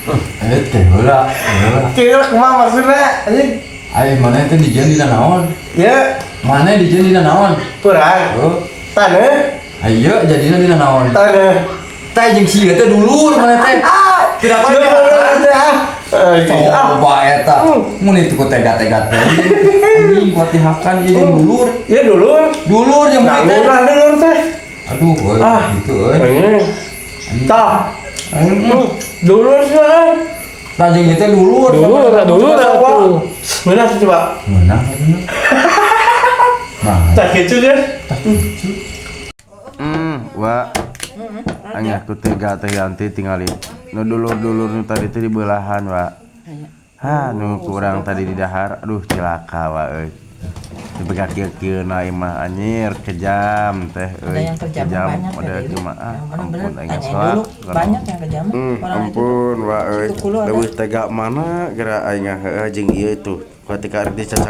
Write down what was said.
Teh heula. Kira kumaha maksudna anjing? Ai mana teh dijieun dina naon? Ya, Mana dijieun dina naon? kurang. Oh, Taneuh, ayo jadina dina naon? taneuh. Teh jeung si teh dulur mana teh? Tidak apa coba eta. Mun itu ku tega-tega teh. Anjing kuat dihakan ieu jeung dulur. Ya dulu. Dulur jeung Nah, mun teh. murah dulu teh. Aduh, gitu euy. Ini. Tah. Dulu sih. Tah jeung ieu teh dulur. Dulu apa? Mana sih coba? Meunang. Nah, Tak kitu deh. Wa hanya aku tega anti tinggalin nu dulur nu tadi teh di belahan wa nu kurang tadi di dahar aduh cilaka wa euy dibegak kieu na imah anyir kejam teh euy kejam ada kumaha ampun aing salat banyak yang kejam ampun wa euy leuwih tega mana geura aing heeh jeung ieu tuh ketika rek dicaca